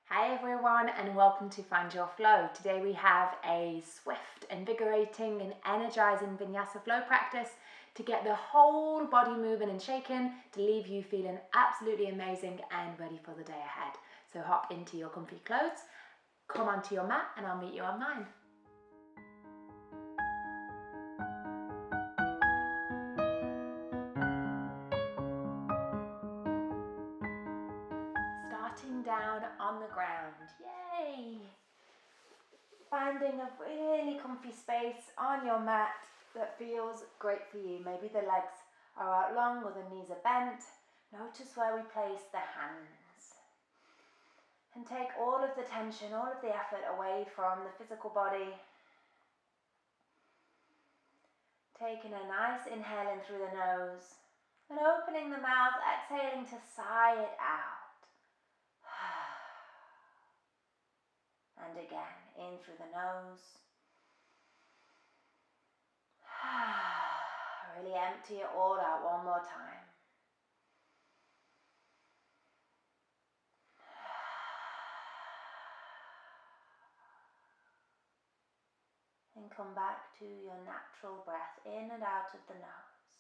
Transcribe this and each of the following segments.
Hi everyone and welcome to Find Your Flow. Today we have a swift, invigorating and energizing Vinyasa flow practice to get the whole body moving and shaking to leave you feeling absolutely amazing and ready for the day ahead. So hop into your comfy clothes, come onto your mat and I'll meet you on mine. Starting down on the ground, yay! Finding a really comfy space on your mat that feels great for you. Maybe the legs are out long or the knees are bent. Notice where we place the hands. And take all of the tension, all of the effort away from the physical body. Taking a nice inhale in through the nose and opening the mouth, exhaling to sigh it out. And again, in through the nose. Really empty it all out one more time. And come back to your natural breath in and out of the nose.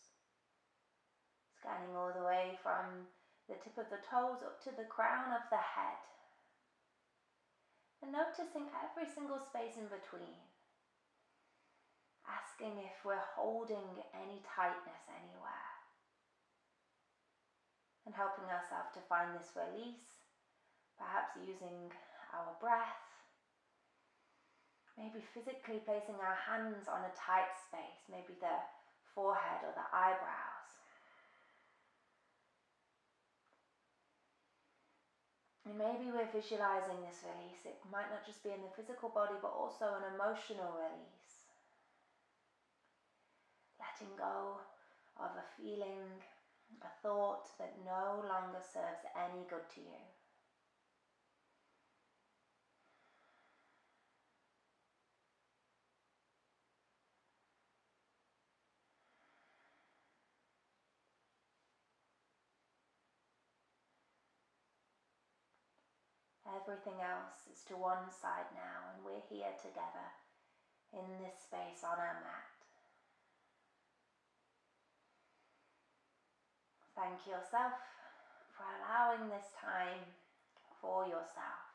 Scanning all the way from the tip of the toes up to the crown of the head. And noticing every single space in between. Asking if we're holding any tightness anywhere. And helping ourselves to find this release. Perhaps using our breath. Maybe physically placing our hands on a tight space, maybe the forehead or the eyebrows. And maybe we're visualizing this release. It might not just be in the physical body, but also an emotional release. Letting go of a feeling, a thought that no longer serves any good to you. Everything else is to one side now, and we're here together in this space on our mat. Thank yourself for allowing this time for yourself.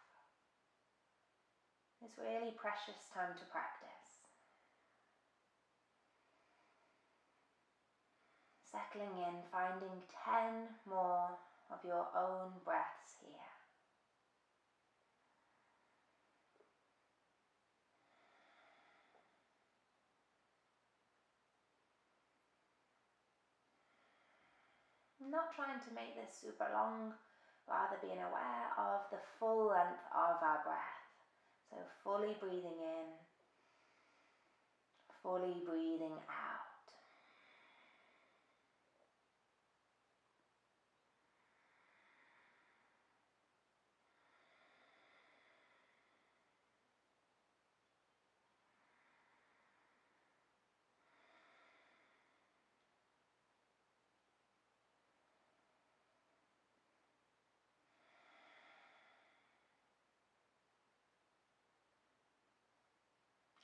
This really precious time to practice. Settling in, finding 10 more of your own breaths here. Not trying to make this super long, rather being aware of the full length of our breath. So fully breathing in, fully breathing out.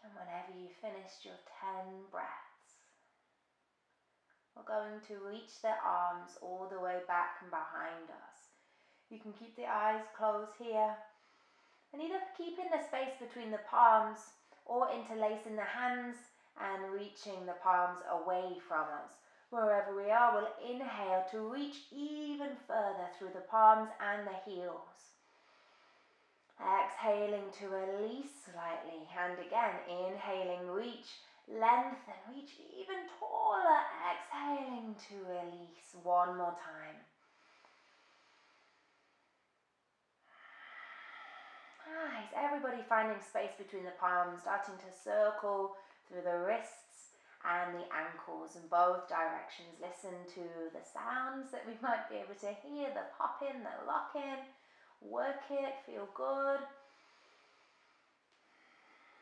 And whenever you've finished your 10 breaths, we're going to reach the arms all the way back and behind us. You can keep the eyes closed here, and either keeping the space between the palms or interlacing the hands and reaching the palms away from us. Wherever we are, we'll inhale to reach even further through the palms and the heels. Exhaling to release slightly, and again, inhaling, reach, lengthen, reach even taller. Exhaling to release one more time. Nice, everybody finding space between the palms, starting to circle through the wrists and the ankles in both directions. Listen to the sounds that we might be able to hear, the pop in, the lock in. Work it, feel good.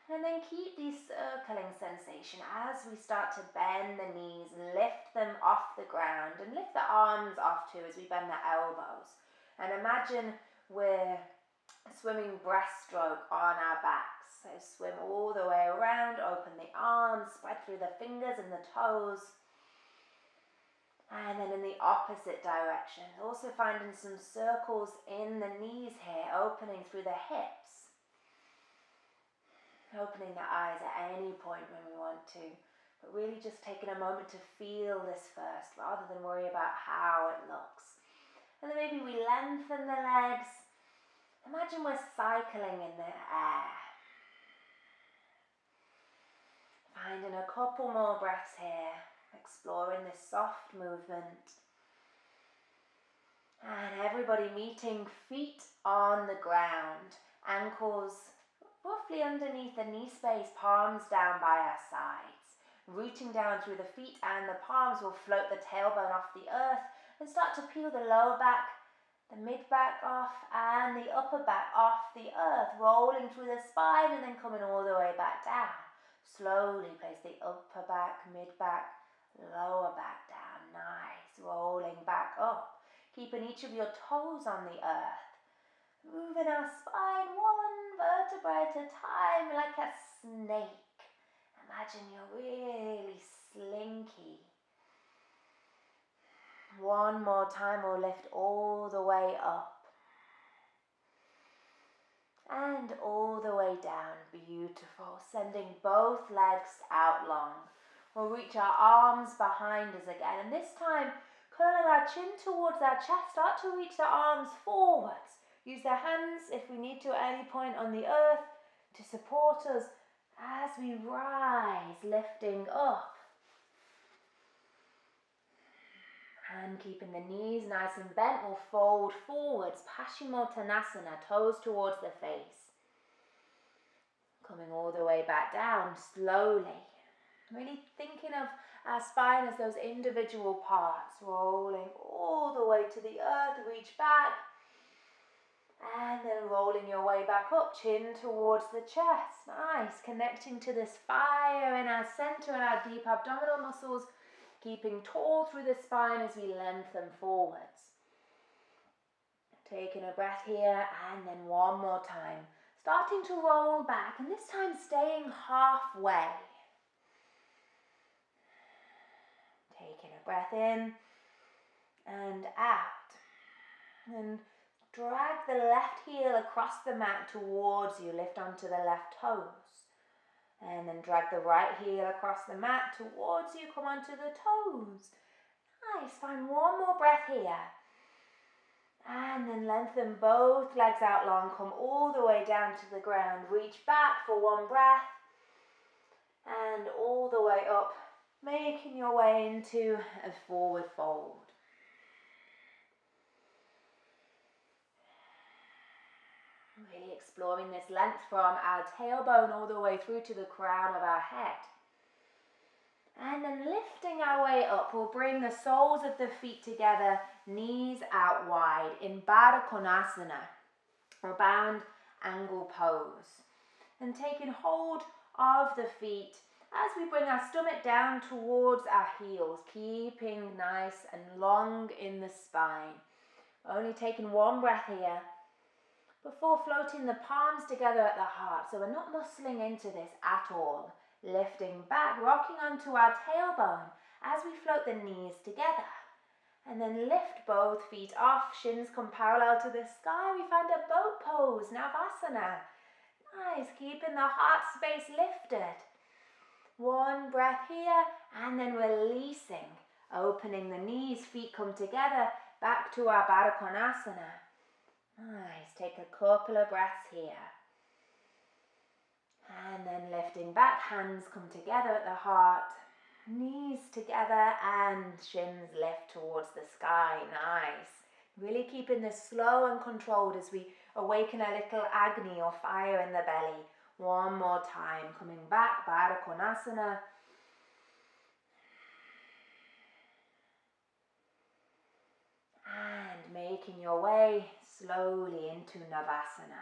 And then keep these circling sensation as we start to bend the knees and lift them off the ground and lift the arms off too as we bend the elbows. And imagine we're swimming breaststroke on our backs. So swim all the way around, open the arms, spread through the fingers and the toes. And then in the opposite direction, also finding some circles in the knees here, opening through the hips. Opening the eyes at any point when we want to, but really just taking a moment to feel this first, rather than worry about how it looks. And then maybe we lengthen the legs. Imagine we're cycling in the air. Finding a couple more breaths here, exploring this soft movement. And everybody meeting feet on the ground, ankles roughly underneath the knee space, palms down by our sides. Rooting down through the feet and the palms will float the tailbone off the earth and start to peel the lower back, the mid back off and the upper back off the earth, rolling through the spine and then coming all the way back down. Slowly place the upper back, mid back, lower back down. Nice. Rolling back up. Keeping each of your toes on the earth. Moving our spine one vertebrae at a time like a snake. Imagine you're really slinky. One more time, we'll lift all the way up. And all the way down. Beautiful. Sending both legs out long. We'll reach our arms behind us again. And this time, curling our chin towards our chest. Start to reach the arms forwards. Use the hands, if we need to at any point on the earth, to support us as we rise, lifting up. And keeping the knees nice and bent, we'll fold forwards, Paschimottanasana, toes towards the face. Coming all the way back down, slowly. Really thinking of our spine as those individual parts, rolling all the way to the earth, reach back. And then rolling your way back up, chin towards the chest. Nice, connecting to this fire in our center and our deep abdominal muscles. Keeping tall through the spine as we lengthen forwards. Taking a breath here and then one more time. Starting to roll back and this time staying halfway. Taking a breath in and out. And drag the left heel across the mat towards you. Lift onto the left toes. And then drag the right heel across the mat towards you. Come onto the toes. Nice. Find one more breath here. And then lengthen both legs out long. Come all the way down to the ground. Reach back for one breath. And all the way up. Making your way into a forward fold. Really exploring this length from our tailbone all the way through to the crown of our head. And then lifting our way up, we'll bring the soles of the feet together, knees out wide in Baddha Konasana, or bound angle pose. And taking hold of the feet as we bring our stomach down towards our heels, keeping nice and long in the spine. Only taking one breath here. Before floating the palms together at the heart, so we're not muscling into this at all. Lifting back, rocking onto our tailbone as we float the knees together. And then lift both feet off, shins come parallel to the sky. We find a boat pose, Navasana. Nice, keeping the heart space lifted. One breath here, and then releasing. Opening the knees, feet come together, back to our Baddha Konasana. Nice, take a couple of breaths here. And then lifting back, hands come together at the heart. Knees together and shins lift towards the sky. Nice. Really keeping this slow and controlled as we awaken a little Agni or fire in the belly. One more time. Coming back, Baddha Konasana. And making your way slowly into Navasana.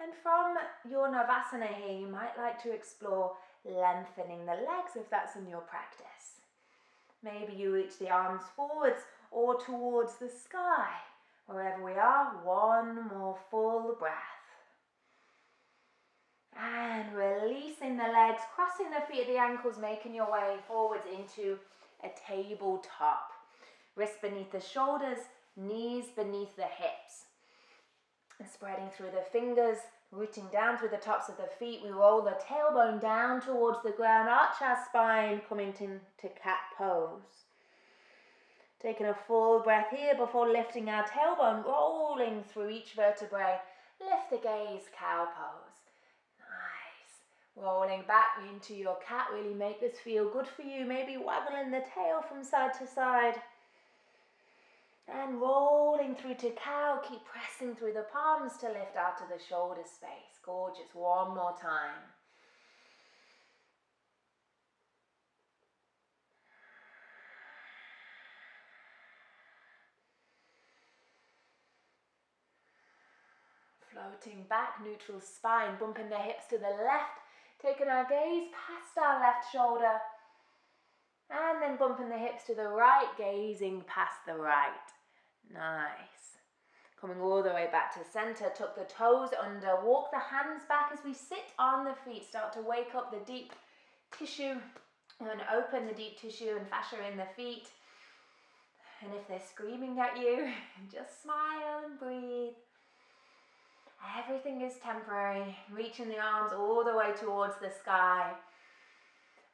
And from your Navasana here, you might like to explore lengthening the legs if that's in your practice. Maybe you reach the arms forwards or towards the sky. Wherever we are, one more full breath. And releasing the legs, crossing the feet at the ankles, making your way forwards into a tabletop. Wrists beneath the shoulders, knees beneath the hips. And spreading through the fingers, rooting down through the tops of the feet. We roll the tailbone down towards the ground, arch our spine, coming into cat pose. Taking a full breath here before lifting our tailbone, rolling through each vertebrae. Lift the gaze, cow pose. Nice. Rolling back into your cat, really make this feel good for you. Maybe waggling the tail from side to side. And rolling through to cow, keep pressing through the palms to lift out of the shoulder space. Gorgeous, one more time. Floating back, neutral spine, bumping the hips to the left, taking our gaze past our left shoulder, and then bumping the hips to the right, gazing past the right. Nice. Coming all the way back to center, tuck the toes under, walk the hands back as we sit on the feet, start to wake up the deep tissue and open the deep tissue and fascia in the feet. And if they're screaming at you, just smile and breathe. Everything is temporary, reaching the arms all the way towards the sky.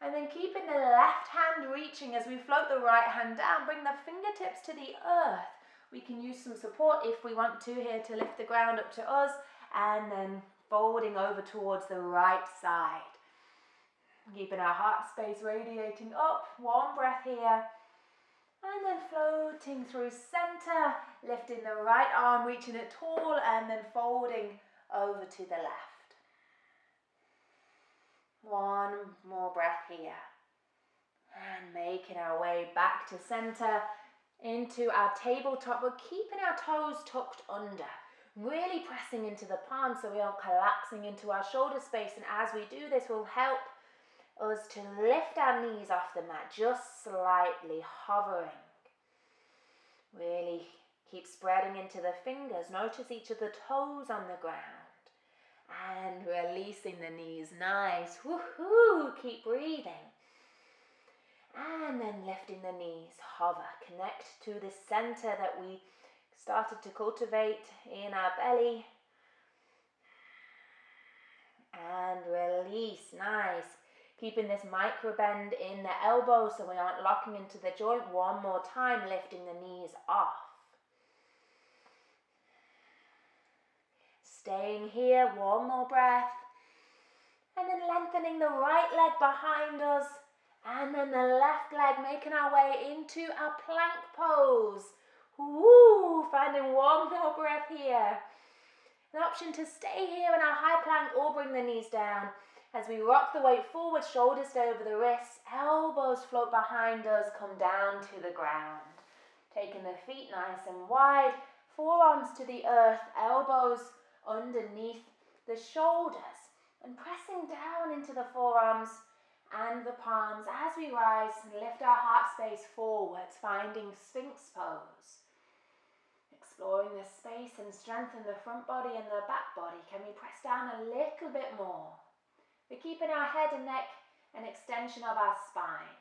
And then keeping the left hand reaching as we float the right hand down, bring the fingertips to the earth. We can use some support if we want to here to lift the ground up to us, and then folding over towards the right side. Keeping our heart space radiating up, one breath here. And then floating through center, lifting the right arm, reaching it tall, and then folding over to the left. One more breath here. And making our way back to center, into our tabletop. We're keeping our toes tucked under, really pressing into the palms so we aren't collapsing into our shoulder space. And as we do this, will help us to lift our knees off the mat, just slightly hovering. Really keep spreading into the fingers. Notice each of the toes on the ground. And releasing the knees. Nice. Woohoo! Keep breathing. And then lifting the knees. Hover. Connect to the center that we started to cultivate in our belly. And release. Nice. Keeping this micro bend in the elbow so we aren't locking into the joint. One more time, lifting the knees off. Staying here, one more breath. And then lengthening the right leg behind us. And then the left leg, making our way into our plank pose. Woo! Finding one more breath here. An option to stay here in our high plank or bring the knees down. As we rock the weight forward, shoulders stay over the wrists, elbows float behind us, come down to the ground. Taking the feet nice and wide, forearms to the earth, elbows underneath the shoulders, and pressing down into the forearms and the palms as we rise and lift our heart space forwards, finding Sphinx pose. Exploring the space and strength in the front body and the back body. Can we press down a little bit more? We're keeping our head and neck an extension of our spine.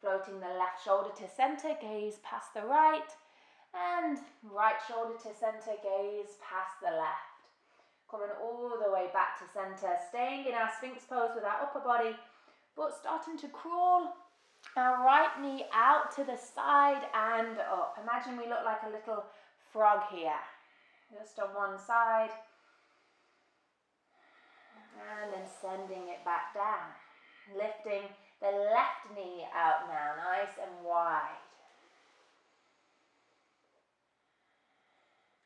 Floating the left shoulder to center, gaze past the right, and right shoulder to center, gaze past the left. Coming all the way back to center, staying in our Sphinx pose with our upper body, but starting to crawl our right knee out to the side and up. Imagine we look like a little frog here, just on one side. And then sending it back down. Lifting the left knee out now, nice and wide.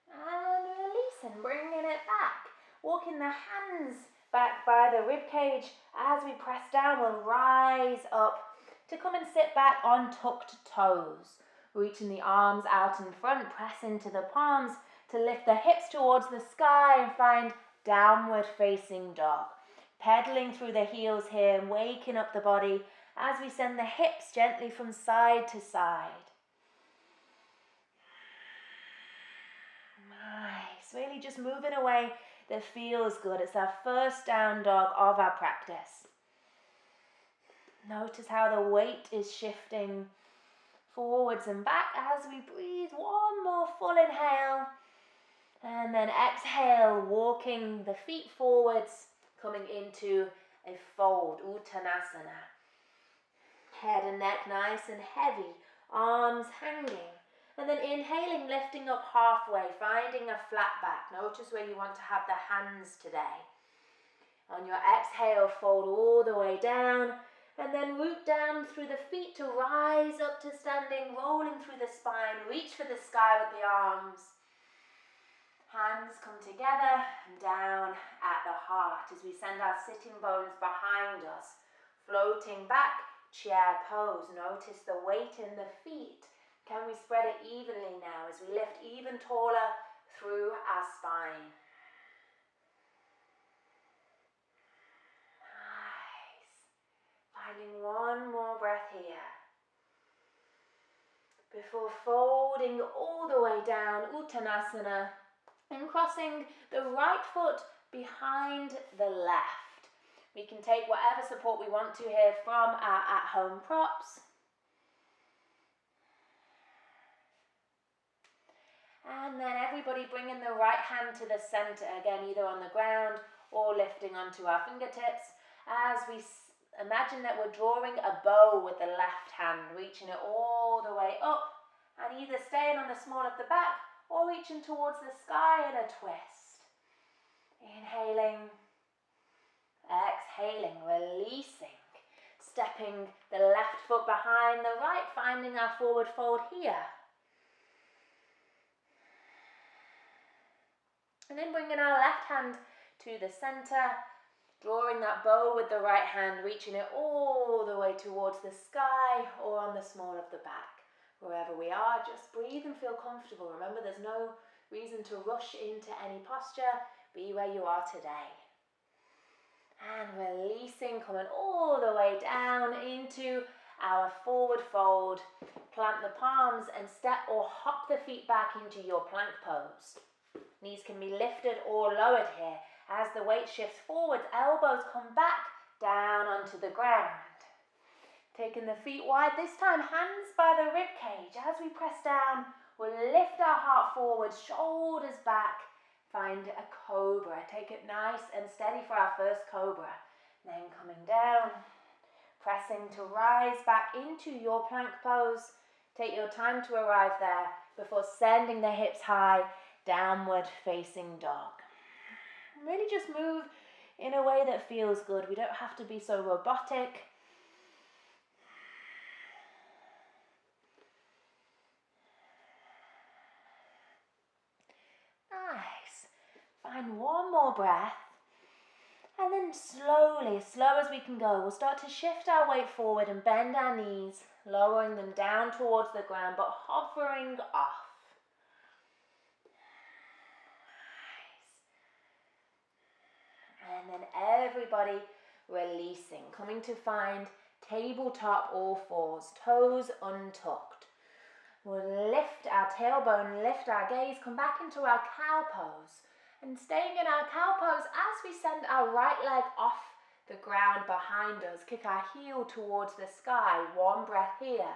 And releasing, bringing it back. Walking the hands back by the rib cage. As we press down, we'll rise up to come and sit back on tucked toes. Reaching the arms out in front, press into the palms to lift the hips towards the sky and find downward facing dog. Pedaling through the heels here and waking up the body as we send the hips gently from side to side. Nice. Really just move in a way that feels good. It's our first down dog of our practice. Notice how the weight is shifting forwards and back as we breathe. One more full inhale. And then exhale, walking the feet forwards, coming into a fold, Uttanasana. Head and neck nice and heavy, arms hanging. And then inhaling, lifting up halfway, finding a flat back. Notice where you want to have the hands today. On your exhale, fold all the way down. And then root down through the feet to rise up to standing, rolling through the spine. Reach for the sky with the arms. Hands come together and down at the heart as we send our sitting bones behind us. Floating back, chair pose. Notice the weight in the feet. Can we spread it evenly now as we lift even taller through our spine? Nice. Finding one more breath here. Before folding all the way down, Uttanasana, and crossing the right foot behind the left. We can take whatever support we want to here from our at-home props. And then everybody bringing the right hand to the center, again either on the ground or lifting onto our fingertips. As we imagine that we're drawing a bow with the left hand, reaching it all the way up and either staying on the small of the back or reaching towards the sky in a twist. Inhaling, exhaling, releasing, stepping the left foot behind the right, finding our forward fold here. And then bringing our left hand to the center, drawing that bow with the right hand, reaching it all the way towards the sky or on the small of the back. Wherever we are, just breathe and feel comfortable. Remember, there's no reason to rush into any posture. Be where you are today. And releasing, coming all the way down into our forward fold. Plant the palms and step or hop the feet back into your plank pose. Knees can be lifted or lowered here. As the weight shifts forwards, elbows come back down onto the ground. Taking the feet wide, this time hands by the rib cage. As we press down, we'll lift our heart forward, shoulders back. Find a cobra. Take it nice and steady for our first cobra. Then coming down, pressing to rise back into your plank pose. Take your time to arrive there before sending the hips high, downward facing dog. Really just move in a way that feels good. We don't have to be so robotic. Nice. Find one more breath. And then slowly, as slow as we can go, we'll start to shift our weight forward and bend our knees, lowering them down towards the ground, but hovering off. Nice. And then everybody releasing, coming to find tabletop all fours, toes untucked. We'll lift our tailbone, lift our gaze, come back into our cow pose. And staying in our cow pose as we send our right leg off the ground behind us. Kick our heel towards the sky. One breath here.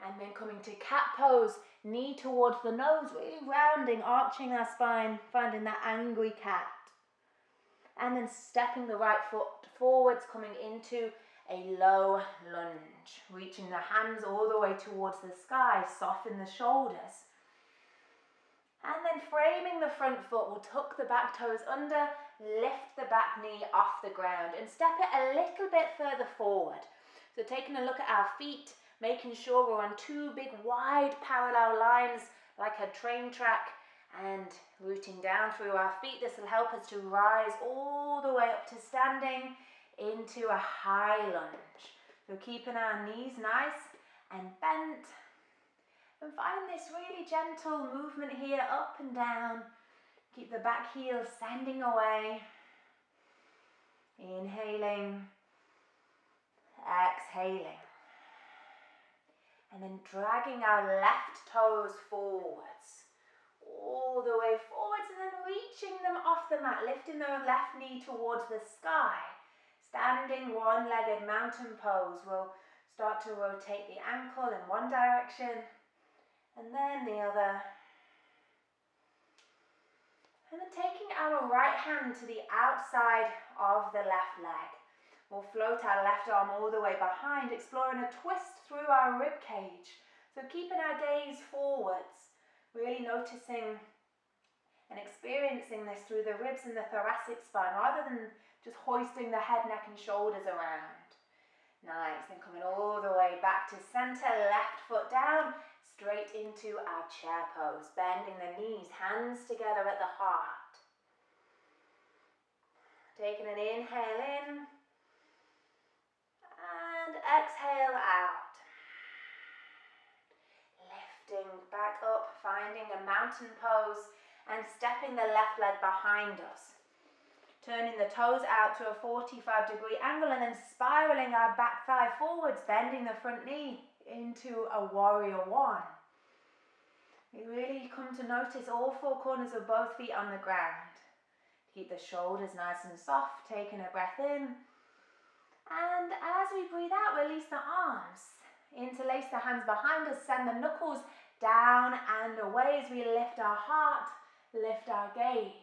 And then coming to cat pose, knee towards the nose, really rounding, arching our spine, finding that angry cat. And then stepping the right foot forwards, coming into a low lunge. Reaching the hands all the way towards the sky, soften the shoulders. And then framing the front foot, we'll tuck the back toes under, lift the back knee off the ground and step it a little bit further forward. So taking a look at our feet, making sure we're on two big wide parallel lines like a train track and rooting down through our feet. This will help us to rise all the way up to standing into a high lunge. So keeping our knees nice and bent. And find this really gentle movement here, up and down. Keep the back heel sending away. Inhaling, exhaling. And then dragging our left toes forwards, all off the mat, lifting the left knee towards the sky. Standing one-legged mountain pose. We'll start to rotate the ankle in one direction and then the other. And then taking our right hand to the outside of the left leg. We'll float our left arm all the way behind, exploring a twist through our rib cage. So keeping our gaze forwards, really noticing and experiencing this through the ribs and the thoracic spine, rather than just hoisting the head, neck and shoulders around. Nice, and coming all the way back to center, left foot down, straight into our chair pose. Bending the knees, hands together at the heart. Taking an inhale in, and exhale out. Lifting back up, finding a mountain pose, and stepping the left leg behind us. Turning the toes out to a 45-degree angle and then spiraling our back thigh forwards, bending the front knee into a warrior one. We really come to notice all four corners of both feet on the ground. Keep the shoulders nice and soft, taking a breath in. And as we breathe out, release the arms. Interlace the hands behind us, send the knuckles down and away as we lift our heart, lift our gaze.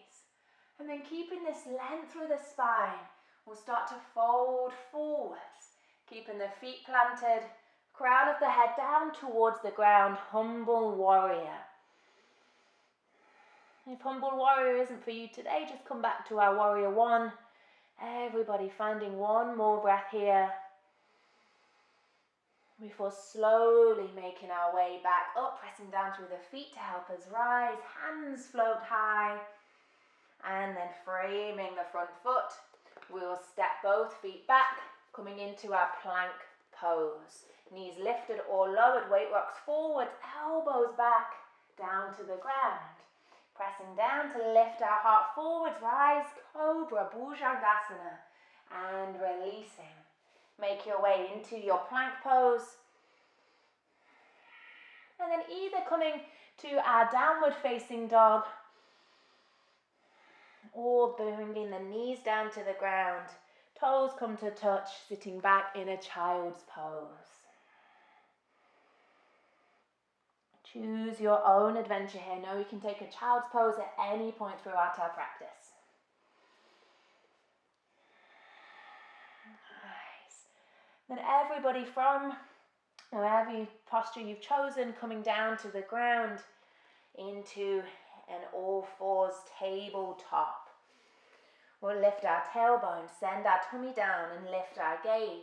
And then keeping this length through the spine, we'll start to fold forwards, keeping the feet planted, crown of the head down towards the ground, humble warrior. If humble warrior isn't for you today, just come back to our warrior one. Everybody finding one more breath here before slowly making our way back up, pressing down through the feet to help us rise, hands float high. And then framing the front foot, we'll step both feet back, coming into our plank pose. Knees lifted or lowered, weight rocks forward, elbows back, down to the ground. Pressing down to lift our heart forwards, rise, cobra, bhujangasana, and releasing. Make your way into your plank pose. And then either coming to our downward facing dog, or bringing the knees down to the ground, toes come to touch, sitting back in a child's pose. Choose your own adventure here. Know you can take a child's pose at any point throughout our practice. Nice. Then everybody from wherever posture you've chosen, coming down to the ground into an all fours tabletop. We'll lift our tailbone, send our tummy down and lift our gaze.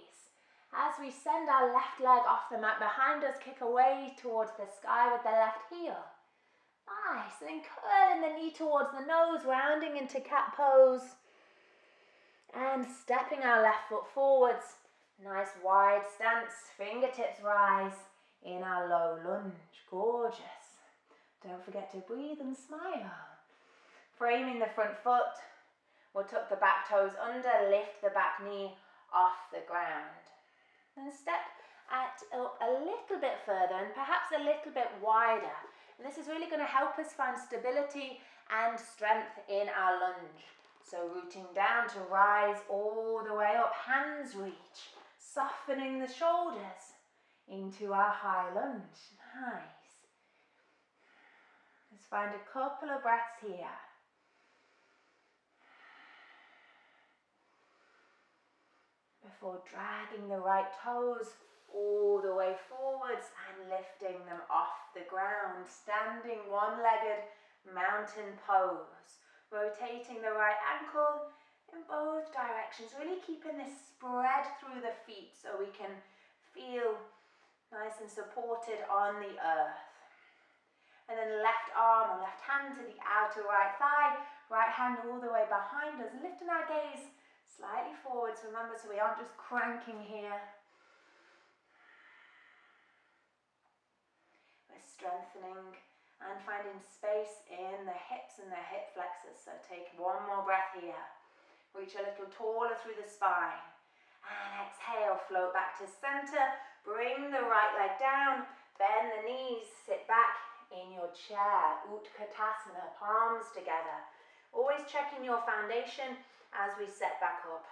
As we send our left leg off the mat behind us, kick away towards the sky with the left heel. Nice, and then curling the knee towards the nose, rounding into cat pose. And stepping our left foot forwards. Nice wide stance, fingertips rise in our low lunge. Gorgeous. Don't forget to breathe and smile. Framing the front foot. We'll tuck the back toes under, lift the back knee off the ground. And step up a little bit further and perhaps a little bit wider. And this is really going to help us find stability and strength in our lunge. So rooting down to rise all the way up, hands reach, softening the shoulders into our high lunge. Nice. Let's find a couple of breaths here. Before dragging the right toes all the way forwards and lifting them off the ground. Standing one-legged mountain pose. Rotating the right ankle in both directions. Really keeping this spread through the feet so we can feel nice and supported on the earth. And then left arm or left hand to the outer right thigh. Right hand all the way behind us. Lifting our gaze slightly forwards, remember, so we aren't just cranking here. We're strengthening and finding space in the hips and the hip flexors. So take one more breath here. Reach a little taller through the spine. And exhale, float back to center. Bring the right leg down. Bend the knees. Sit back in your chair. Utkatasana, palms together. Always checking your foundation as we set back up.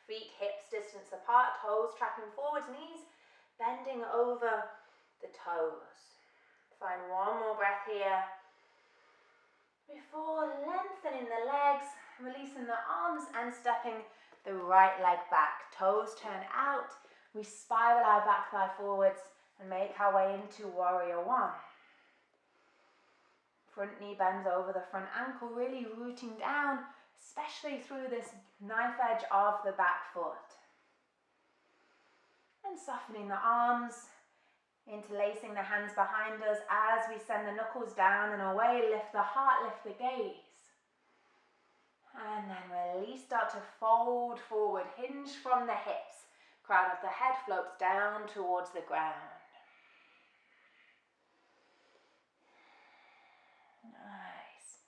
Feet hips distance apart, toes tracking forwards, knees bending over the toes. Find one more breath here before lengthening the legs, releasing the arms and stepping the right leg back. Toes turn out. We spiral our back thigh forwards and make our way into warrior one. Front knee bends over the front ankle, really rooting down, especially through this knife edge of the back foot. And softening the arms, interlacing the hands behind us as we send the knuckles down and away, lift the heart, lift the gaze. And then release, start to fold forward, hinge from the hips. Crown of the head floats down towards the ground. Nice.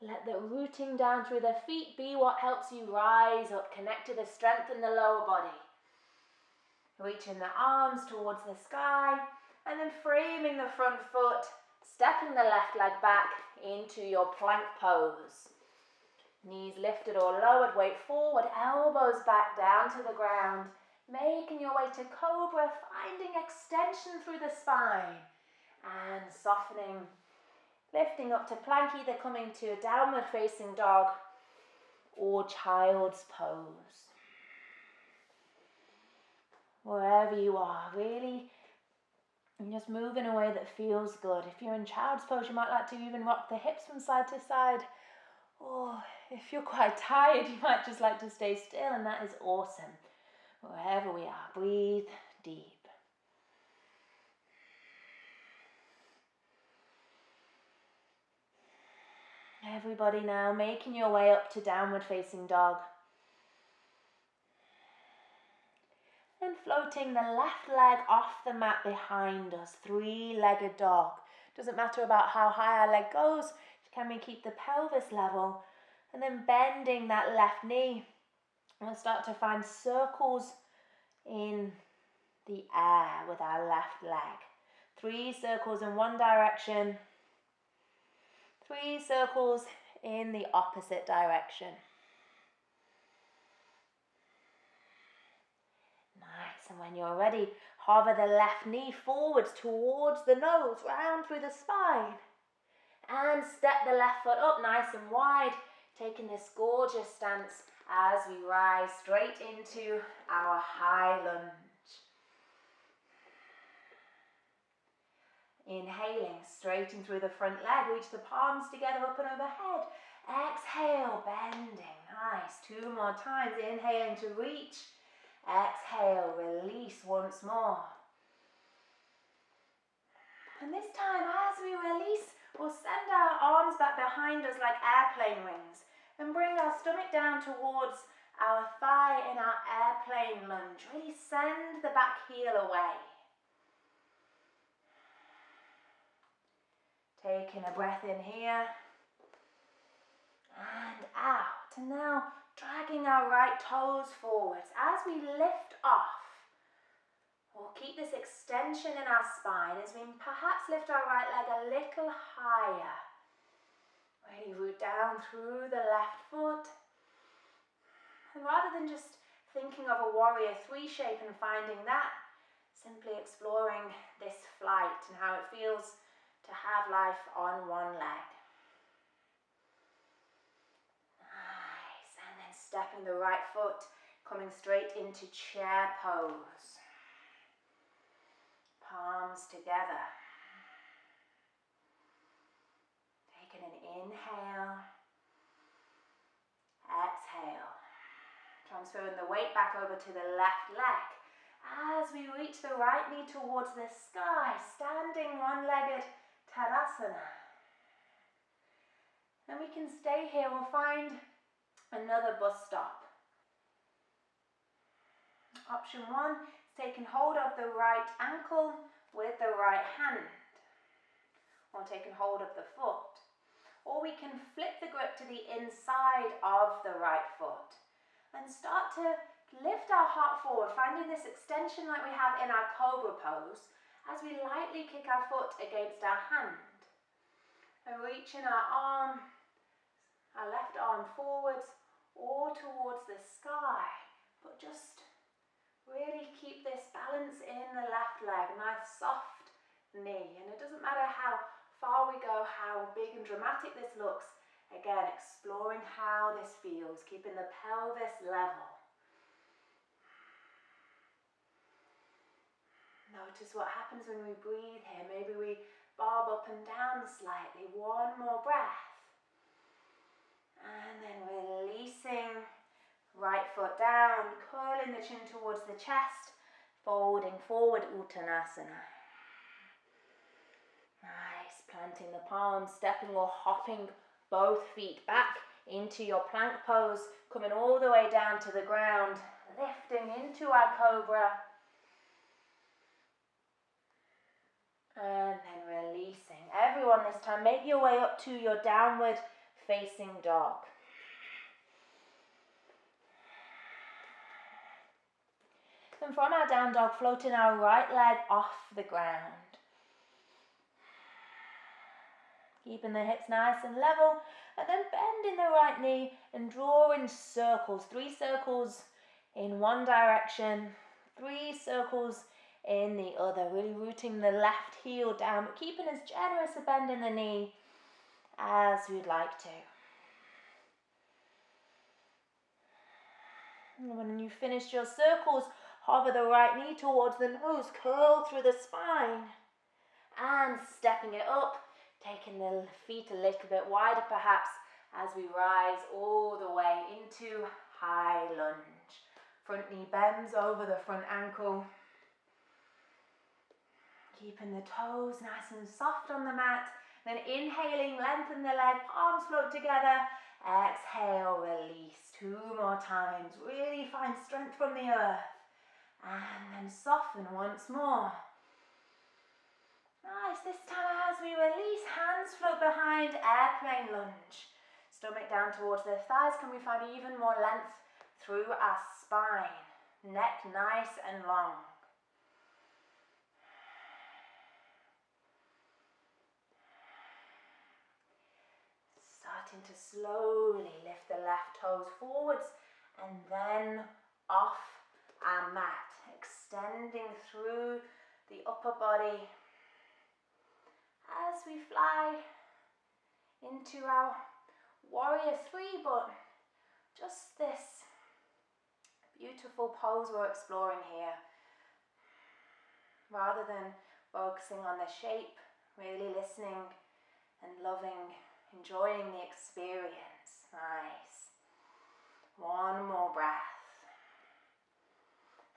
Let the rooting down through the feet be what helps you rise up. Connect to the strength in the lower body. Reaching the arms towards the sky and then framing the front foot, stepping the left leg back into your plank pose. Knees lifted or lowered, weight forward, elbows back down to the ground. Making your way to cobra, finding extension through the spine and softening. Lifting up to plank, either coming to a downward facing dog or child's pose. Wherever you are, really just move in a way that feels good. If you're in child's pose, you might like to even rock the hips from side to side. Or if you're quite tired, you might just like to stay still, and that is awesome. Wherever we are, breathe deep. Everybody now making your way up to downward facing dog. And floating the left leg off the mat behind us, three-legged dog. Doesn't matter about how high our leg goes, can we keep the pelvis level? And then bending that left knee. We'll start to find circles in the air with our left leg. 3 circles in one direction. 3 circles in the opposite direction. Nice, and when you're ready, hover the left knee forwards towards the nose, round through the spine. And step the left foot up nice and wide, taking this gorgeous stance as we rise straight into our high lunge. Inhaling, straighten through the front leg, reach the palms together up and overhead. Exhale, bending, nice. 2 more times, inhaling to reach. Exhale, release once more. And this time, as we release, we'll send our arms back behind us like airplane wings and bring our stomach down towards our thigh in our airplane lunge. Really send the back heel away. Taking a breath in here and out. And now dragging our right toes forwards. As we lift off, we'll keep this extension in our spine as we perhaps lift our right leg a little higher. Really root down through the left foot. And rather than just thinking of a warrior 3 shape and finding that, simply exploring this flight and how it feels to have life on one leg. Nice, and then stepping the right foot, coming straight into chair pose. Palms together. Taking an inhale. Exhale. Transferring the weight back over to the left leg. As we reach the right knee towards the sky, standing one-legged Tadasana. And we can stay here. We'll find another bus stop. Option 1 is taking hold of the right ankle with the right hand, or taking hold of the foot. Or we can flip the grip to the inside of the right foot and start to lift our heart forward, finding this extension like we have in our cobra pose, as we lightly kick our foot against our hand and reaching our left arm forwards or towards the sky, but just really keep this balance in the left leg, nice soft knee. And it doesn't matter how far we go, how big and dramatic this looks. Again, exploring how this feels, keeping the pelvis level. Notice what happens when we breathe here. Maybe we bob up and down slightly. One more breath. And then releasing, right foot down, curling the chin towards the chest, folding forward, Uttanasana. Nice, planting the palms, stepping or hopping both feet back into your plank pose, coming all the way down to the ground, lifting into our cobra. And then releasing. Everyone this time, make your way up to your downward facing dog. And from our down dog, floating our right leg off the ground. Keeping the hips nice and level, and then bending the right knee and drawing circles. 3 circles in one direction, 3 circles in the other. Really rooting the left heel down, but keeping as generous a bend in the knee as we'd like to. And when you've finished your circles, hover the right knee towards the nose, curl through the spine, and stepping it up, taking the feet a little bit wider perhaps as we rise all the way into high lunge. Front knee bends over the front ankle. Keeping the toes nice and soft on the mat. Then inhaling, lengthen the leg, palms float together. Exhale, release. 2 more times. Really find strength from the earth. And then soften once more. Nice. This time as we release, hands float behind, airplane lunge. Stomach down towards the thighs. Can we find even more length through our spine? Neck nice and long. Starting to slowly lift the left toes forwards and then off our mat, extending through the upper body as we fly into our warrior 3, but just this beautiful pose we're exploring here. Rather than focusing on the shape, really listening and loving, enjoying the experience. Nice. 1 more breath.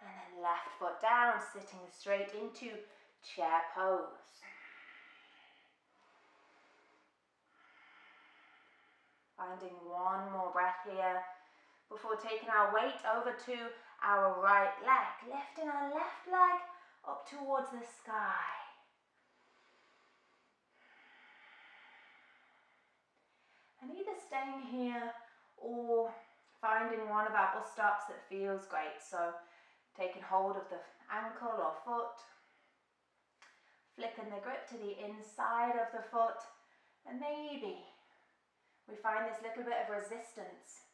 And then left foot down, sitting straight into chair pose. Finding 1 more breath here before taking our weight over to our right leg. Lifting our left leg up towards the sky. And either staying here or finding one of our bus stops that feels great. So taking hold of the ankle or foot, flipping the grip to the inside of the foot, and maybe we find this little bit of resistance.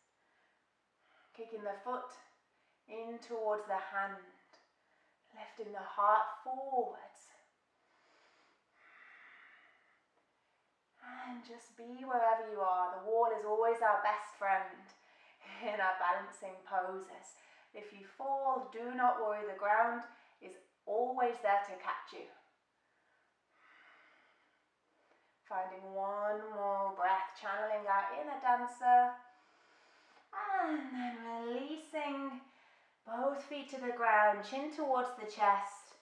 Kicking the foot in towards the hand, lifting the heart forwards. And just be wherever you are. The wall is always our best friend in our balancing poses. If you fall, do not worry, the ground is always there to catch you. Finding 1 more breath, channeling our inner dancer. And then releasing both feet to the ground, chin towards the chest,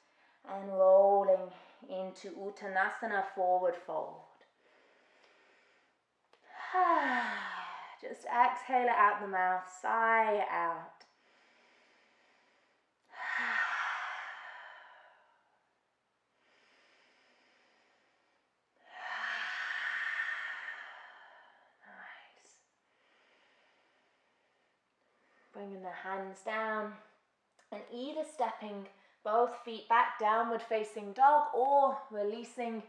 and rolling into Uttanasana, forward fold. Just exhale it out the mouth, sigh it out. Nice. Bringing the hands down and either stepping Both feet back, downward facing dog, or releasing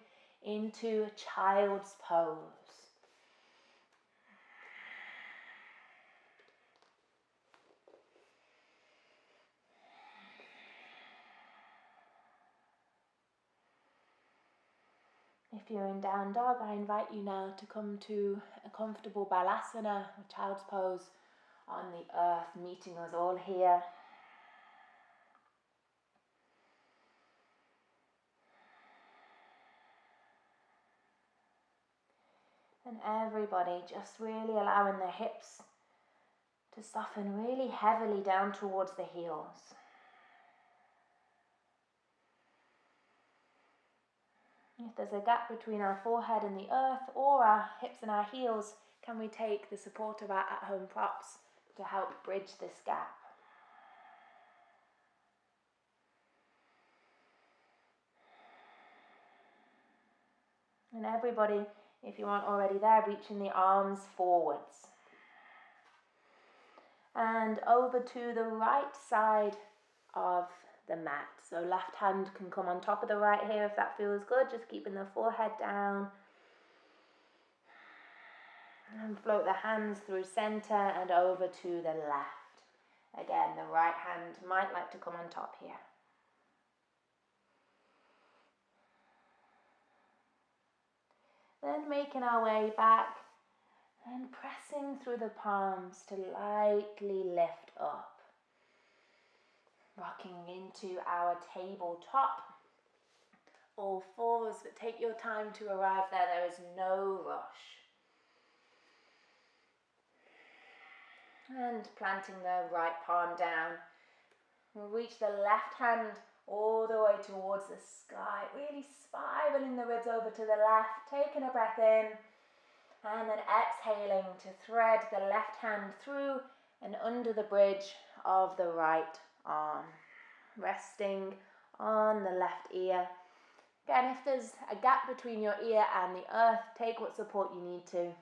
into child's pose. If you're in down dog, I invite you now to come to a comfortable balasana, or child's pose, on the earth, meeting us all here. And everybody just really allowing the hips to soften really heavily down towards the heels. If there's a gap between our forehead and the earth, or our hips and our heels, can we take the support of our at-home props to help bridge this gap? And everybody, if you aren't already there, reaching the arms forwards. And over to the right side of the mat. So left hand can come on top of the right here if that feels good, just keeping the forehead down. And float the hands through center and over to the left. Again, the right hand might like to come on top here. Then making our way back and pressing through the palms to lightly lift up. Rocking into our tabletop. All fours, but take your time to arrive there. There is no rush. And planting the right palm down. We'll reach the left hand all the way towards the sky, really spiraling the ribs over to the left, taking a breath in, and then exhaling to thread the left hand through and under the bridge of the right arm, resting on the left ear. Again, if there's a gap between your ear and the earth, take what support you need to.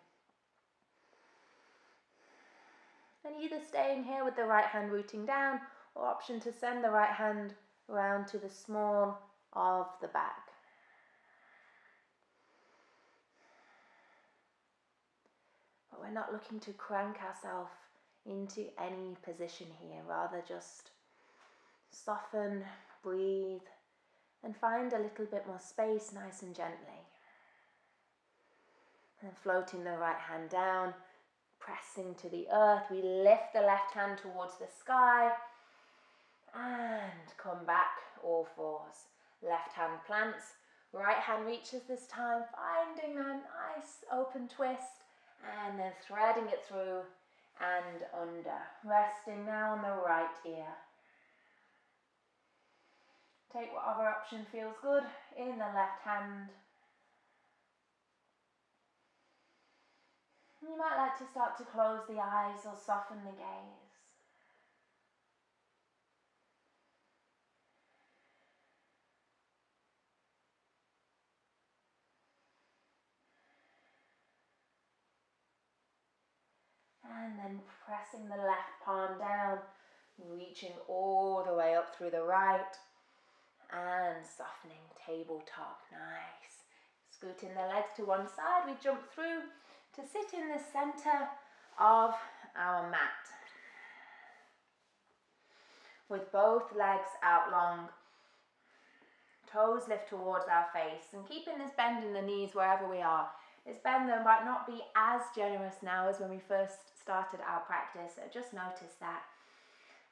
And either staying here with the right hand rooting down, or option to send the right hand around to the small of the back. But we're not looking to crank ourselves into any position here, rather just soften, breathe, and find a little bit more space nice and gently. And floating the right hand down, pressing to the earth, we lift the left hand towards the sky and come back, all fours. Left hand plants, right hand reaches this time, finding a nice open twist and then threading it through and under. Resting now on the right ear. Take whatever option feels good in the left hand. You might like to start to close the eyes or soften the gaze. And then pressing the left palm down, reaching all the way up through the right and softening tabletop. Nice. Scooting the legs to one side, we jump through to sit in the center of our mat. With both legs out long, toes lift towards our face, and keeping this bend in the knees wherever we are. This bend though might not be as generous now as when we first started our practice, so just notice that.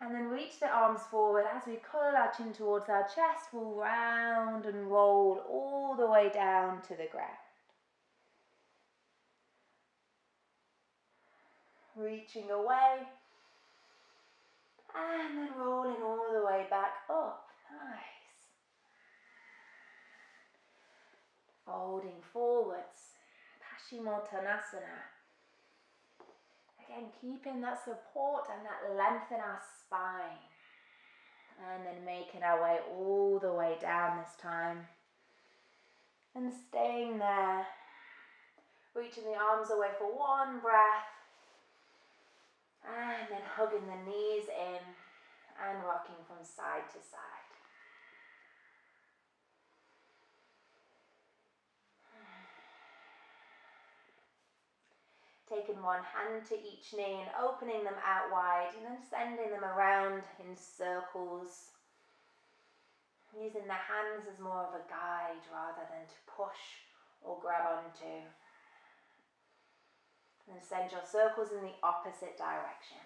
And then reach the arms forward. As we curl our chin towards our chest, we'll round and roll all the way down to the ground. Reaching away, and then rolling all the way back up. Nice. Folding forwards, Paschimottanasana. Again, keeping that support and that length in our spine. And then making our way all the way down this time. And staying there. Reaching the arms away for one breath. And then hugging the knees in and rocking from side to side. taking one hand to each knee and opening them out wide, and then sending them around in circles, using the hands as more of a guide rather than to push or grab onto. And send your circles in the opposite direction.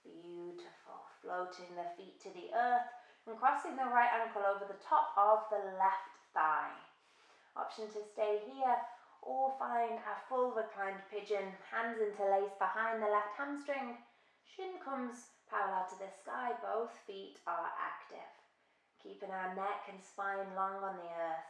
Beautiful. Floating the feet to the earth and crossing the right ankle over the top of the left thigh. Option to stay here or find a full reclined pigeon, hands interlaced behind the left hamstring. Shin comes parallel to the sky, both feet are active. Keeping our neck and spine long on the earth.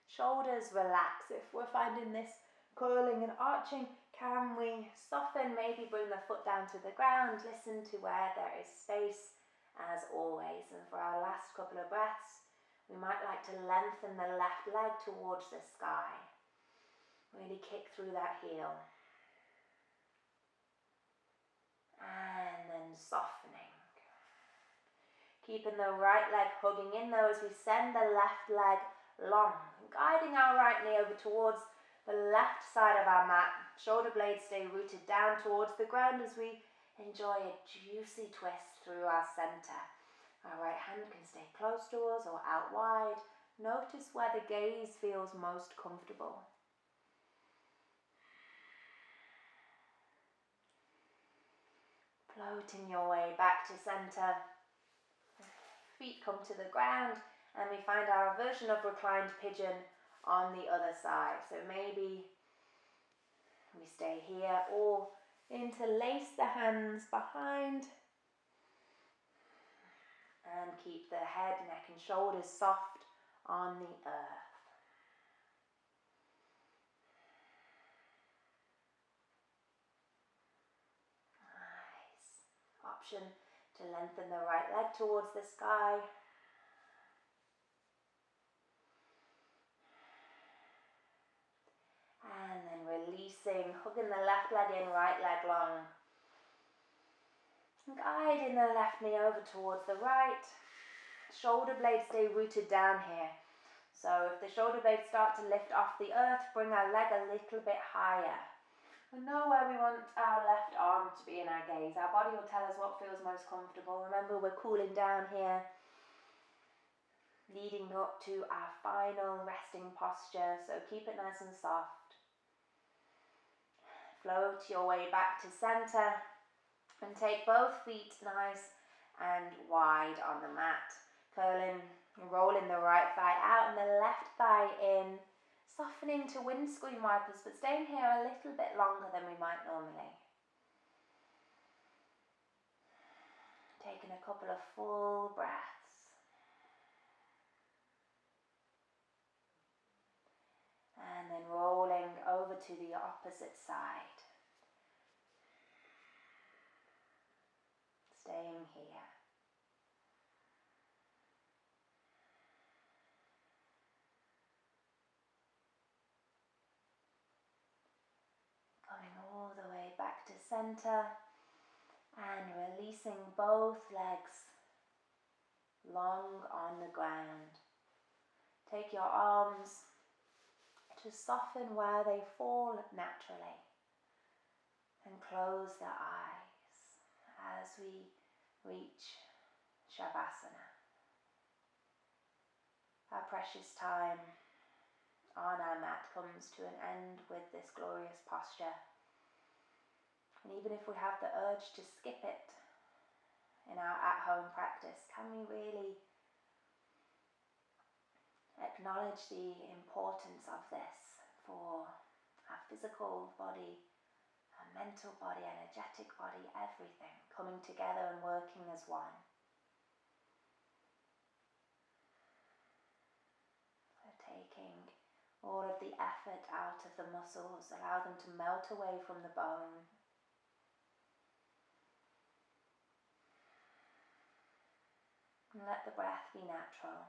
Shoulders relax. If we're finding this curling and arching, can we soften, maybe bring the foot down to the ground, listen to where there is space as always. And for our last couple of breaths, we might like to lengthen the left leg towards the sky. Really kick through that heel. And then softening. Keeping the right leg hugging in though as we send the left leg long. Guiding our right knee over towards the left side of our mat. Shoulder blades stay rooted down towards the ground as we enjoy a juicy twist through our center. Our right hand can stay close to us or out wide. Notice where the gaze feels most comfortable. Floating your way back to center. Feet come to the ground and we find our version of reclined pigeon on the other side. So maybe we stay here or interlace the hands behind and keep the head, neck and shoulders soft on the earth. Nice. Option to lengthen the right leg towards the sky. And then releasing, hugging the left leg in, right leg long. And guiding the left knee over towards the right. Shoulder blades stay rooted down here. So if the shoulder blades start to lift off the earth, bring our leg a little bit higher. We know where we want our left arm to be in our gaze. Our body will tell us what feels most comfortable. Remember, we're cooling down here, leading up to our final resting posture. So keep it nice and soft. Float your way back to center and take both feet nice and wide on the mat. Curling, rolling the right thigh out and the left thigh in. Softening to windscreen wipers, but staying here a little bit longer than we might normally. Taking a couple of full breaths. And then rolling over to the opposite side. Staying here. All the way back to center and releasing both legs long on the ground. Take your arms to soften where they fall naturally and close the eyes as we reach Shavasana. Our precious time on our mat comes to an end with this glorious posture. And even if we have the urge to skip it in our at-home practice, can we really acknowledge the importance of this for our physical body, our mental body, energetic body, everything coming together and working as one. So taking all of the effort out of the muscles, allow them to melt away from the bone. And let the breath be natural.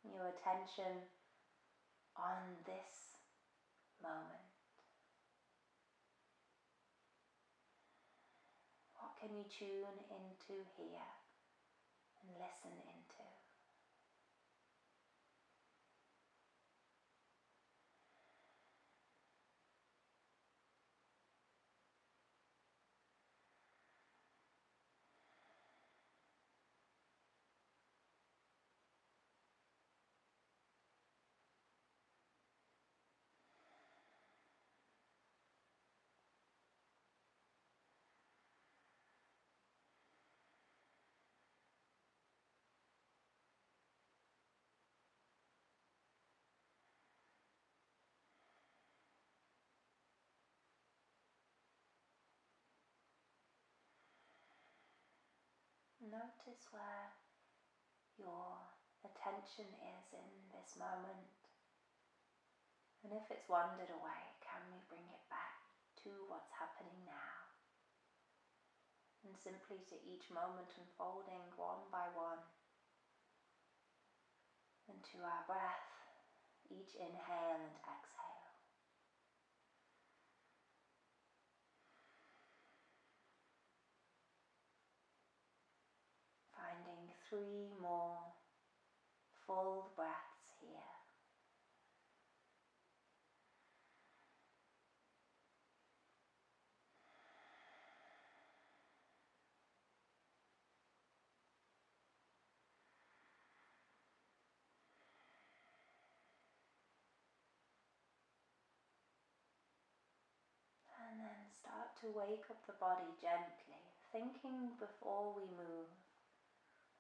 Your attention on this moment. What can you tune into here and listen into? Notice where your attention is in this moment. And if it's wandered away, can we bring it back to what's happening now? And simply to each moment unfolding one by one. And to our breath, each inhale and exhale. Finding 3 more full breaths here. And then start to wake up the body gently, thinking before we move,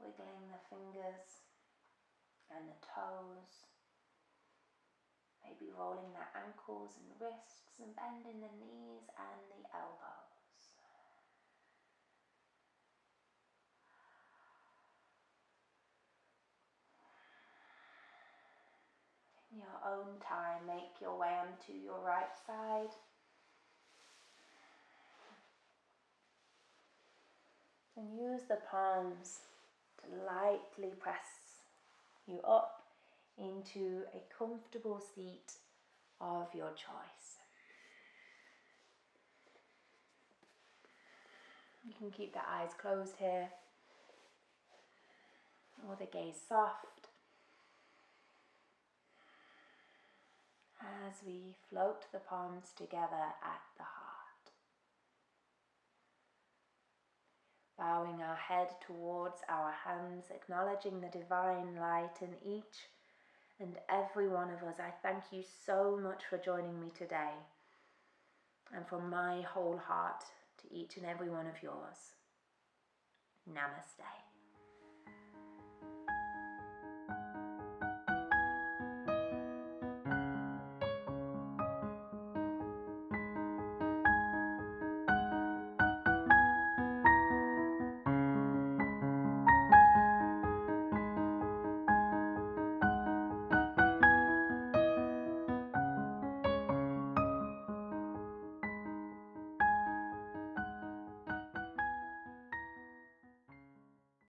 wiggling the fingers and the toes, maybe rolling the ankles and wrists and bending the knees and the elbows. In your own time, make your way onto your right side. And use the palms to lightly press you up into a comfortable seat of your choice. You can keep the eyes closed here, or the gaze soft, as we float the palms together at the heart. Bowing our head towards our hands, acknowledging the divine light in each and every one of us. I thank you so much for joining me today, and from my whole heart to each and every one of yours. Namaste.